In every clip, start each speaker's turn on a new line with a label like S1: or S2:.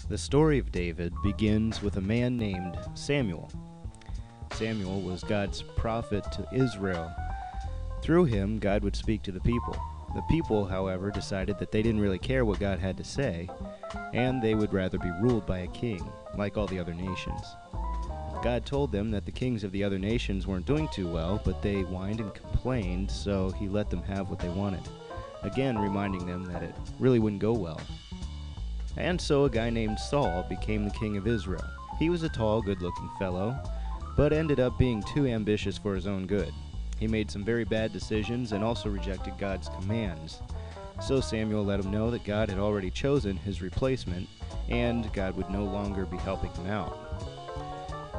S1: The story of David begins with a man named Samuel. Samuel was God's prophet to Israel. Through him, God would speak to the people. The people, however, decided that they didn't really care what God had to say, and they would rather be ruled by a king, like all the other nations. God told them that the kings of the other nations weren't doing too well, but they whined and complained, so he let them have what they wanted, again reminding them that it really wouldn't go well. And so a guy named Saul became the king of Israel. He was a tall, good-looking fellow, but ended up being too ambitious for his own good. He made some very bad decisions and also rejected God's commands. So Samuel let him know that God had already chosen his replacement, and God would no longer be helping him out.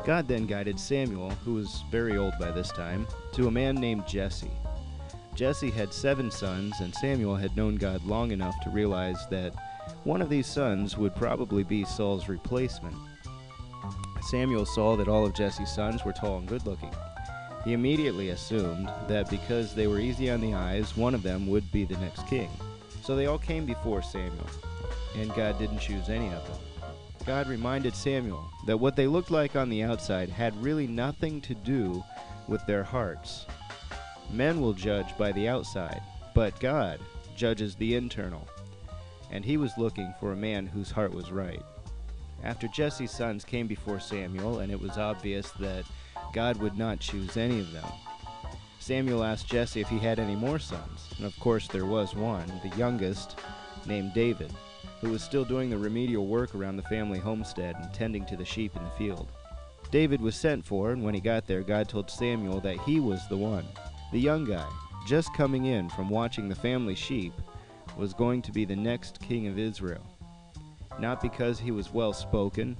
S1: God then guided Samuel, who was very old by this time, to a man named Jesse. Jesse had 7 sons, and Samuel had known God long enough to realize that one of these sons would probably be Saul's replacement. Samuel saw that all of Jesse's sons were tall and good-looking. He immediately assumed that because they were easy on the eyes, one of them would be the next king. So they all came before Samuel, and God didn't choose any of them. God reminded Samuel that what they looked like on the outside had really nothing to do with their hearts. Men will judge by the outside, but God judges the internal. And he was looking for a man whose heart was right. After Jesse's sons came before Samuel, and it was obvious that God would not choose any of them, Samuel asked Jesse if he had any more sons, and of course there was one, the youngest, named David, who was still doing the remedial work around the family homestead and tending to the sheep in the field. David was sent for, and when he got there, God told Samuel that he was the one. The young guy, just coming in from watching the family sheep, was going to be the next king of Israel. Not because he was well-spoken,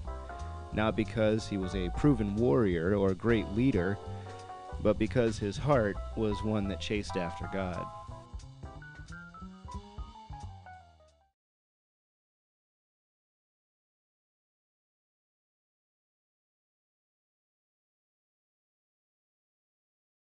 S1: not because he was a proven warrior or a great leader, but because his heart was one that chased after God.